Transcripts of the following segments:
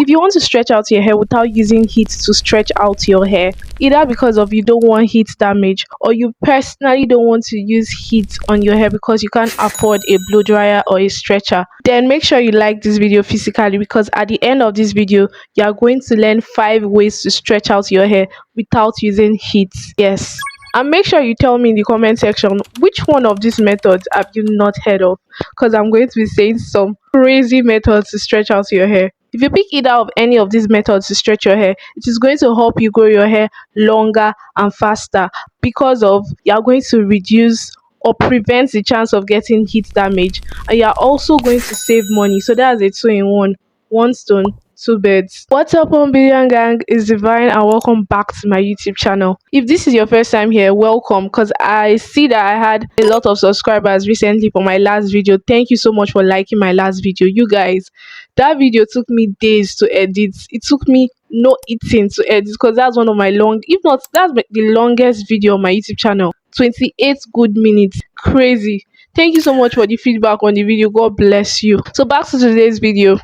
If you want to stretch out your hair without using heat to stretch out your hair, either because of you don't want heat damage or you personally don't want to use heat on your hair because you can't afford a blow dryer or a stretcher, then make sure you like this video physically, because at the end of this video you are going to learn 5 ways to stretch out your hair without using heat. Yes. And make sure you tell me in the comment section which one of these methods have you not heard of, because I'm going to be saying some crazy methods to stretch out your hair. If you pick either of any of these methods to stretch your hair, it is going to help you grow your hair longer and faster, because of you are going to reduce or prevent the chance of getting heat damage, and you are also going to save money. So that's a 2-in-1, one stone, 2 birds. What's up, Billion Gang? It's Divine and welcome back to my YouTube channel. If this is your first time here, welcome, because I see that I had a lot of subscribers recently for my last video. Thank you so much for liking my last video. You guys, that video took me days to edit. It took me no eating to edit, because that's one of my if not, that's the longest video on my YouTube channel. 28 good minutes. Crazy. Thank you so much for the feedback on the video. God bless you. So back to today's video.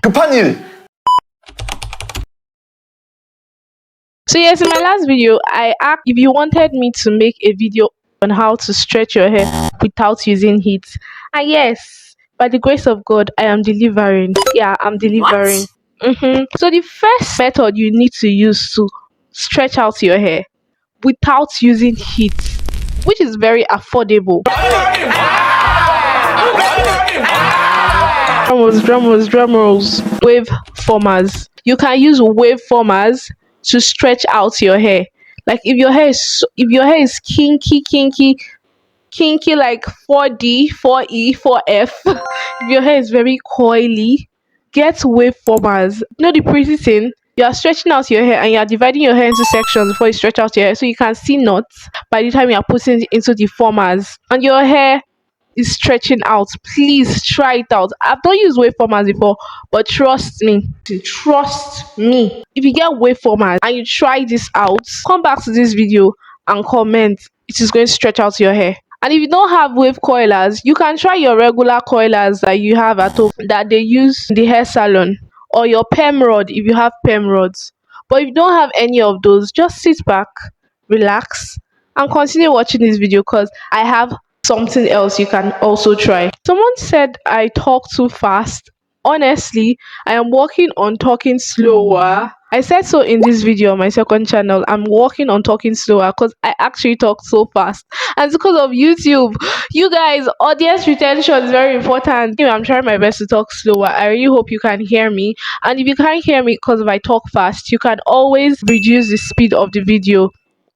So yes, in my last video I asked if you wanted me to make a video on how to stretch your hair without using heat, and yes, by the grace of God, I am delivering. Yeah, I'm delivering. So the first method you need to use to stretch out your hair without using heat, which is very affordable. Drum rolls. Wave formers. You can use wave formers to stretch out your hair. Like if your hair is kinky like 4D, 4E, 4F, if your hair is very coily, get wave formers. You know the pretty thing? You are stretching out your hair and you are dividing your hair into sections before you stretch out your hair, so you can see knots by the time you are putting it into the formers and your hair is stretching out. Please try it out. I've not used wave formers before, but trust me, if you get wave formers and you try this out, come back to this video and comment. It is going to stretch out your hair. And if you don't have wave coilers, you can try your regular coilers that you have at home that they use in the hair salon, or your perm rod if you have perm rods. But if you don't have any of those, just sit back, relax, and continue watching this video, because I have something else you can also try. Someone said I talk too fast. Honestly, I am working on talking slower. I said so in this video on my second channel. I'm working on talking slower because I actually talk so fast, and it's because of YouTube. You guys, audience retention is very important. I'm trying my best to talk slower. I really hope you can hear me, and if you can't hear me because if I talk fast, you can always reduce the speed of the video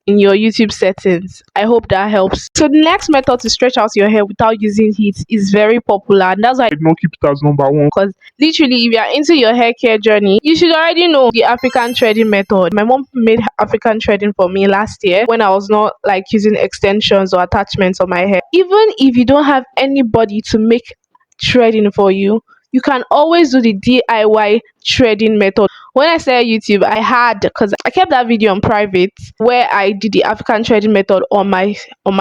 in your YouTube settings. I hope that helps. So the next method to stretch out your hair without using heat is very popular, and that's why I don't keep it as number 1, because literally if you are into your hair care journey, you should already know the African threading method. My mom made African threading for me last year when I was not like using extensions or attachments on my hair. Even if you don't have anybody to make threading for you, you can always do the DIY threading method. When I say YouTube, because I kept that video on private where I did the African threading method on my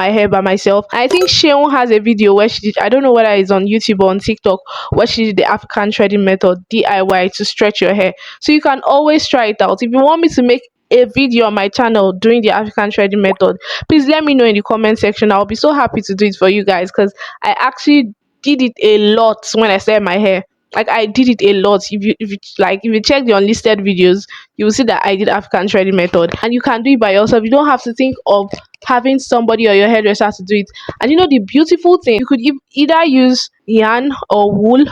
hair by myself. I think Sheon has a video where she did, I don't know whether it's on YouTube or on TikTok, where she did the African threading method DIY to stretch your hair. So you can always try it out. If you want me to make a video on my channel doing the African threading method, please let me know in the comment section. I'll be so happy to do it for you guys, because I actually did it a lot when I started my hair. Like I did it a lot. If you check the unlisted videos, you will see that I did African threading method, and you can do it by yourself. You don't have to think of having somebody or your hairdresser to do it. And you know the beautiful thing, you could either use yarn or wool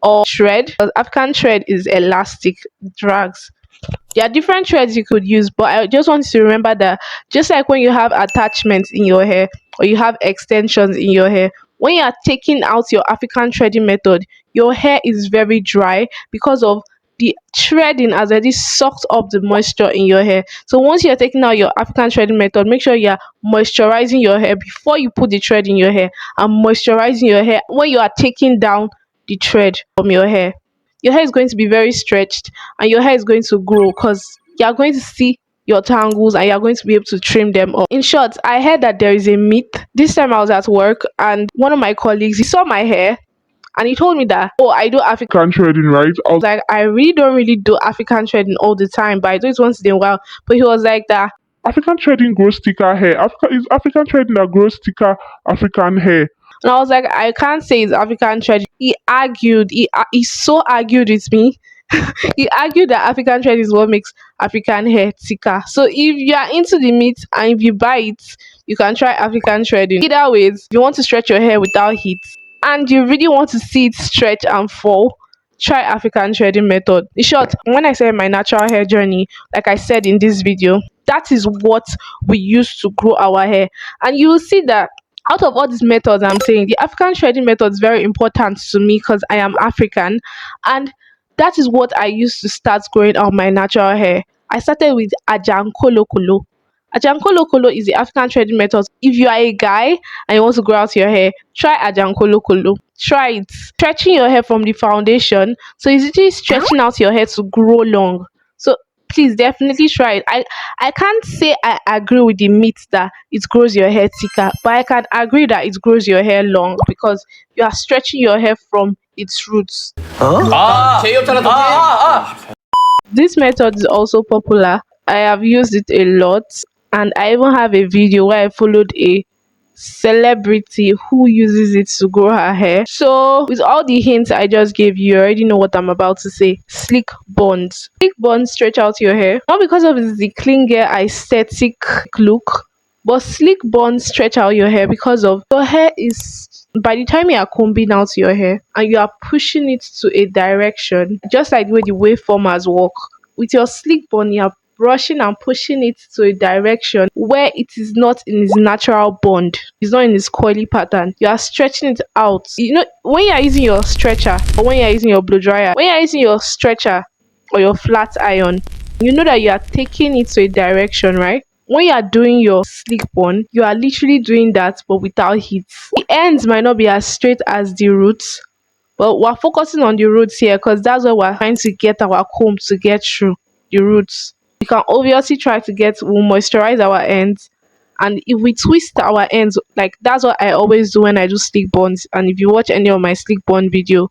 or thread, because African thread is elastic, drags. There are different threads you could use, but I just want you to remember that just like when you have attachments in your hair or you have extensions in your hair, when you are taking out your African threading method, your hair is very dry because of the threading has already sucked up the moisture in your hair. So once you're taking out your African threading method, make sure you're moisturizing your hair before you put the thread in your hair, and moisturizing your hair when you are taking down the thread from your hair. Your hair is going to be very stretched and your hair is going to grow, because you're going to see your tangles and you're going to be able to trim them up. In short, I heard that there is a myth. This time I was at work and one of my colleagues, he saw my hair and he told me that, oh, I do African trading, right? I was like, I really don't really do African trading all the time, but I do it once in a while. But he was like that African trading grows thicker hair. Is African trading that grows thicker African hair. And I was like, I can't say it's African trading. He argued. He so argued with me. He argued that African trading is what makes African hair thicker. So if you are into the meat and if you buy it, you can try African trading. Either ways, if you want to stretch your hair without heat and you really want to see it stretch and fall, try African trading method. In short, when I say my natural hair journey, like I said in this video, that is what we use to grow our hair. And you will see that out of all these methods I'm saying, the African trading method is very important to me because I am African, and that is what I used to start growing out my natural hair. I started with Ajankolo Kolo. Ajankolo Kolo is the African trading method. If you are a guy and you want to grow out your hair, try Ajankolo Kolo. Try it. Stretching your hair from the foundation. So it's literally stretching out your hair to grow long. So please definitely try it. I can't say I agree with the myth that it grows your hair thicker, but I can agree that it grows your hair long because you are stretching your hair from its roots. This method is also popular. I have used it a lot, and I even have a video where I followed a celebrity who uses it to grow her hair. So with all the hints I just gave you, you already know what I'm about to say. Slick buns. Slick buns stretch out your hair, not because of the clean hair aesthetic look, but slick buns stretch out your hair because of your hair is, by the time you are combing out your hair and you are pushing it to a direction, just like the way the wave formers work, with your slick bun you are brushing and pushing it to a direction where it is not in its natural bond, it's not in its coily pattern. You are stretching it out. You know, when you are using your stretcher or when you are using your blow dryer, when you are using your stretcher or your flat iron, you know that you are taking it to a direction, right? When you are doing your slick bun, you are literally doing that but without heat. The ends might not be as straight as the roots, but we're focusing on the roots here because that's where we're trying to get our comb to get through the roots. We can obviously try to we'll moisturize our ends, and if we twist our ends, like that's what I always do when I do slick buns. And if you watch any of my slick bun video,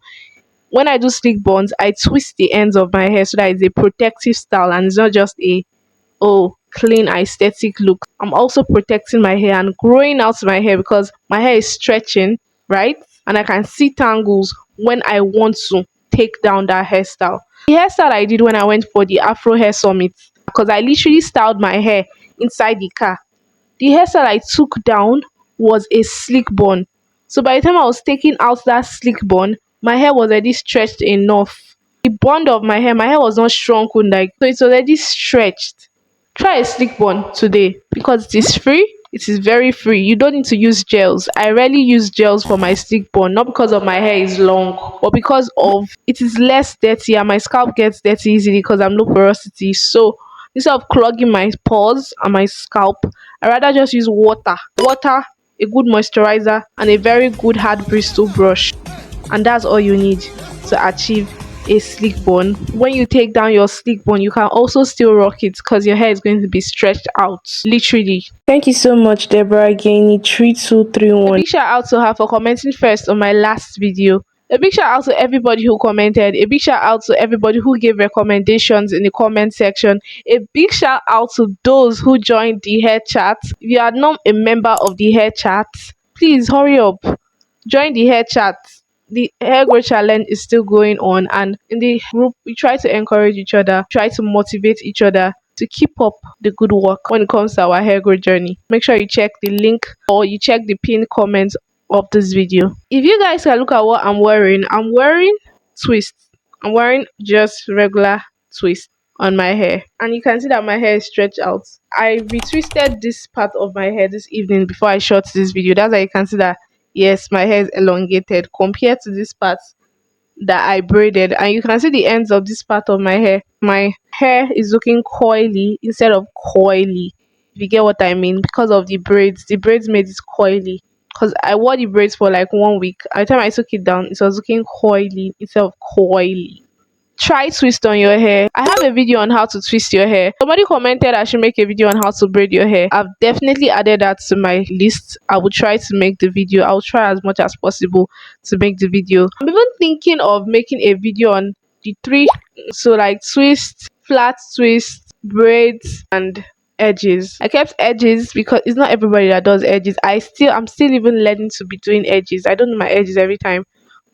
when I do slick buns, I twist the ends of my hair so that it's a protective style and it's not just a clean aesthetic look. I'm also protecting my hair and growing out my hair because my hair is stretching, right? And I can see tangles when I want to take down that hairstyle. The hairstyle I did when I went for the Afro Hair Summit, because I literally styled my hair inside the car. The hairstyle I took down was a slick bun. So by the time I was taking out that slick bun, my hair was already stretched enough. The bond of my hair was not shrunk, like, so it's already stretched. Try a slick bun today because it is free. It is very free. You don't need to use gels. I rarely use gels for my slick bun, not because of my hair is long, but because of it is less dirty and my scalp gets dirty easily because I'm low porosity. So instead of clogging my pores and my scalp, I rather just use water, a good moisturizer, and a very good hard bristle brush, and that's all you need to achieve a slick bun. When you take down your slick bun, you can also still rock it because your hair is going to be stretched out, literally. Thank you so much, Deborah Gainey 3231. A big shout out to her for commenting first on my last video. A big shout out to everybody who commented. A big shout out to everybody who gave recommendations in the comment section. A big shout out to those who joined the hair chat. If you are not a member of the hair chat, please hurry up, join the hair chat. The hair growth challenge is still going on, and in the group we try to encourage each other, try to motivate each other to keep up the good work when it comes to our hair growth journey. Make sure you check the link or you check the pinned comment of this video. If you guys can look at what I'm wearing twists. I'm wearing just regular twist on my hair, and you can see that my hair is stretched out. I retwisted this part of my hair this evening before I shot this video. That's why you can see that yes, my hair is elongated compared to this part that I braided, and you can see the ends of this part of my hair. My hair is looking coily instead of coily, if you get what I mean, because of the braids. The braids made it coily because I wore the braids for like 1 week. By the time I took it down, it was looking coily instead of coily. try twist on your hair. I have a video on how to twist your hair. Somebody commented I should make a video on how to braid your hair. I've definitely added that to my list. I will try to make the video. I'll try as much as possible to make the video. I'm even thinking of making a video on the three, so like twist, flat twist, braids, and edges. I kept edges because it's not everybody that does edges. I'm still even learning to be doing edges. I don't do my edges every time,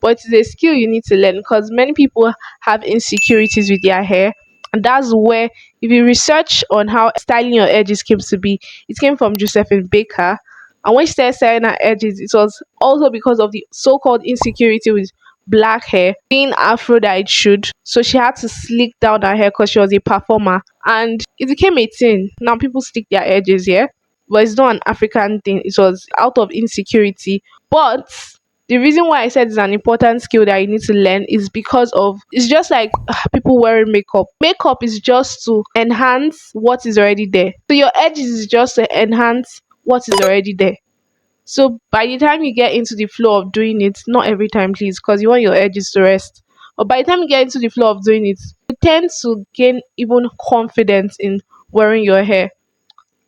but it's a skill you need to learn because many people have insecurities with their hair. And that's where, if you research on how styling your edges came to be, it came from Josephine Baker. And when she started styling her edges, it was also because of the so-called insecurity with black hair being afro that it should. So she had to slick down her hair because she was a performer. And it became a thing. Now people stick their edges, yeah. But it's not an African thing. It was out of insecurity. But the reason why I said it's an important skill that you need to learn is because of, it's just like people wearing makeup. Makeup is just to enhance what is already there. So your edges is just to enhance what is already there. So by the time you get into the flow of doing it, not every time please, because you want your edges to rest. But by the time you get into the flow of doing it, you tend to gain even confidence in wearing your hair.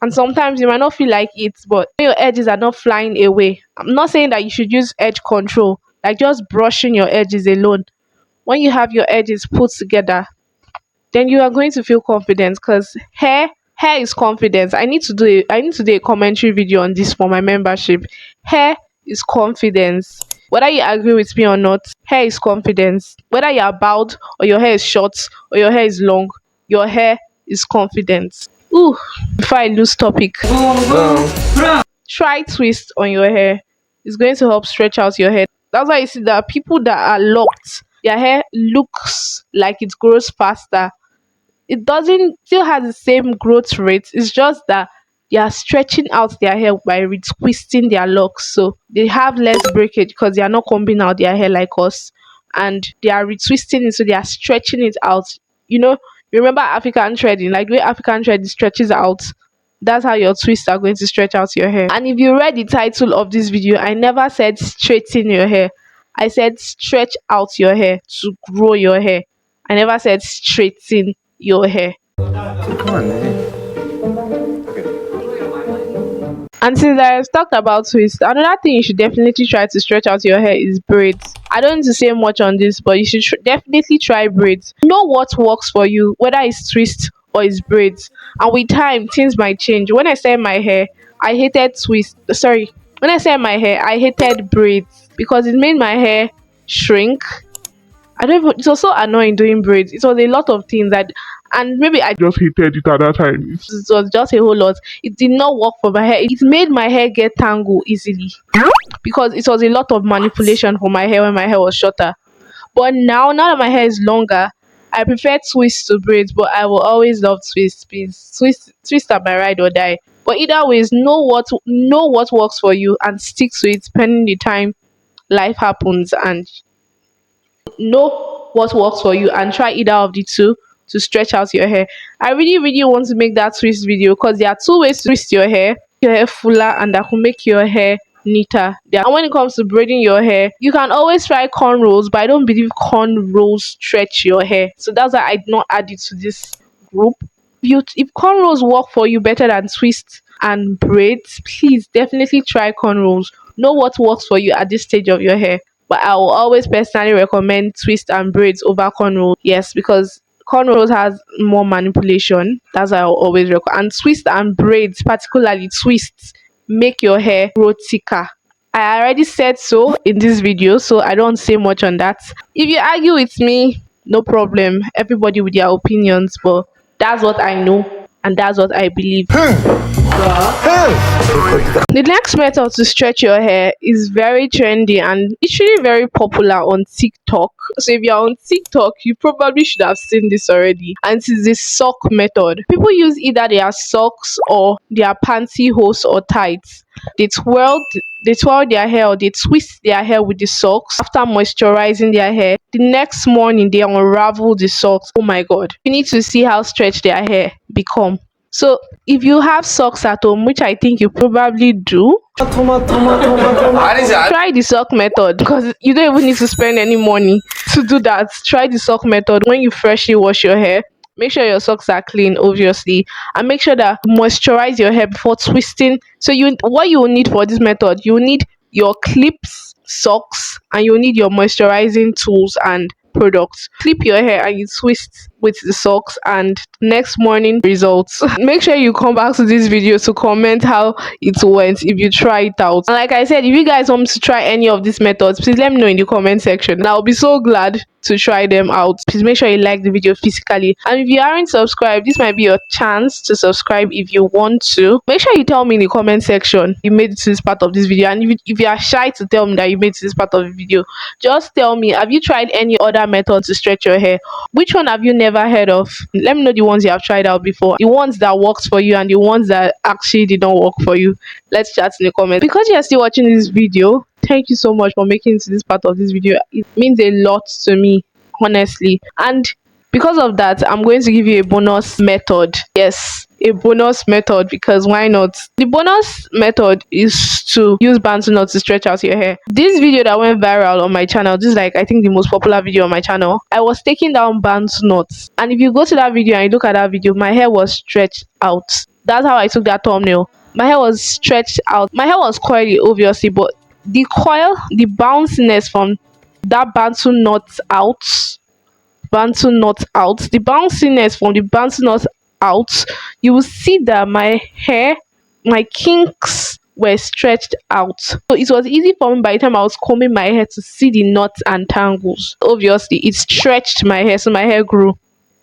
And sometimes you might not feel like it, but your edges are not flying away. I'm not saying that you should use edge control, like just brushing your edges alone. When you have your edges put together, then you are going to feel confident because hair is confidence. I need to do a commentary video on this for my membership. Hair is confidence. Whether you agree with me or not, hair is confidence. Whether you're bald or your hair is short or your hair is long, your hair is confidence. Ooh, before I lose topic, try twist on your hair. It's going to help stretch out your hair. That's why you see that people that are locked, their hair looks like it grows faster. It doesn't still has the same growth rate. It's just that they are stretching out their hair by twisting their locks, so they have less breakage because they are not combing out their hair like us, and they are retwisting it, so they are stretching it out. You know, remember African threading, like the way African threading stretches out. That's how your twists are going to stretch out your hair. And if you read the title of this video, I never said straighten your hair. I said stretch out your hair to grow your hair. I never said straighten your hair. Come on, man. And since I've talked about twists, another thing you should definitely try to stretch out your hair is braids. I don't need to say much on this, but you should definitely try braids. Know what works for you, whether it's twist or it's braids. And with time, things might change. When I started my hair, I hated twist. Sorry, when I started my hair, I hated braids because it made my hair shrink. I don't even, it was so annoying doing braids. It was a lot of things that, and maybe I just hated it at that time. It was just a whole lot. It did not work for my hair. It made my hair get tangled easily because it was a lot of manipulation for my hair when my hair was shorter. But now that my hair is longer, I prefer twist to braids, but I will always love twist. Please, twist are my ride or die. But either ways, know what works for you and stick to it, depending the time life happens, and know what works for you and try either of the two to stretch out your hair. I really want to make that twist video because there are two ways to twist your hair fuller, and that will make your hair neater. And when it comes to braiding your hair, you can always try cornrows, but I don't believe cornrows stretch your hair, so that's why I did not add it to this group. If cornrows work for you better than twist and braids, please definitely try cornrows. Know what works for you at this stage of your hair. But I will always personally recommend twist and braids over cornrows. Yes, because cornrows has more manipulation. That's why I will always recommend. And twist and braids, particularly twists, make your hair grow thicker. I already said so in this video, so I don't say much on that. If you argue with me, no problem. Everybody with their opinions, but that's what I know and that's what I believe. The next method to stretch your hair is very trendy and it's really very popular on TikTok. So if you're on TikTok, you probably should have seen this already. And it is the sock method. People use either their socks or their pantyhose or tights. They twirl their hair, or they twist their hair with the socks after moisturizing their hair. The next morning, they unravel the socks. Oh my god. You need to see how stretched their hair become. So if you have socks at home, which I think you probably do, try the sock method, because you don't even need to spend any money to do that. Try the sock method. When you freshly wash your hair, make sure your socks are clean, obviously, and make sure that you moisturize your hair before twisting. So what you will need for this method, you will need your clips, socks, and you will need your moisturizing tools and products. Clip your hair and you twist with the socks, and next morning results. Make sure you come back to this video to comment how it went if you try it out. And like I said, if you guys want me to try any of these methods, please let me know in the comment section, and I'll be so glad to try them out. Please make sure you like the video physically, and if you aren't subscribed, this might be your chance to subscribe. If you want to, make sure you tell me in the comment section you made it to this part of this video. And if you are shy to tell me that you made it to this part of the video, just tell me, have you tried any other method to stretch your hair? Which one have you never heard of? Let me know the ones you have tried out before, the ones that worked for you and the ones that actually did not work for you. Let's chat in the comments. Because you are still watching this video, thank you so much for making it to this part of this video. It means a lot to me, honestly. And because of that, I'm going to give you a bonus method. Yes, a bonus method, because why not? The bonus method is to use bantu knot to stretch out your hair. This video that went viral on my channel, this is like, I think, the most popular video on my channel. I was taking down bantu knots, and if you go to that video and you look at that video, my hair was stretched out. That's how I took that thumbnail. My hair was stretched out. My hair was coily, obviously, but the coil, the bounciness from that bantu knot out, the bounciness from the bantu knot out, you will see that my hair, my kinks were stretched out. So it was easy for me by the time I was combing my hair to see the knots and tangles. Obviously, it stretched my hair, so my hair grew.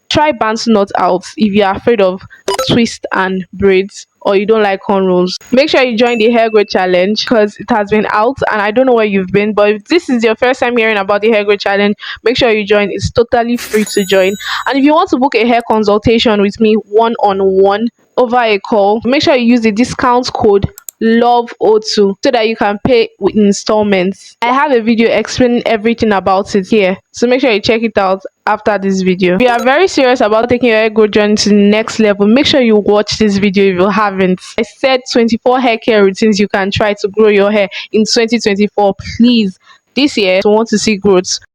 Try bantu knot out if you are afraid of twist and braids, or you don't like cornrows. Make sure you join the hair growth challenge, because it has been out and I don't know where you've been. But if this is your first time hearing about the hair growth challenge, make sure you join. It's totally free to join. And if you want to book a hair consultation with me one-on-one over a call, make sure you use the discount code LOVE02 so that you can pay with installments. I have a video explaining everything about it here, so make sure you check it out after this video. If you are very serious about taking your hair growth journey to the next level, make sure you watch this video if you haven't. I said 24 hair care routines you can try to grow your hair in 2024. Please, this year, I want to see growth.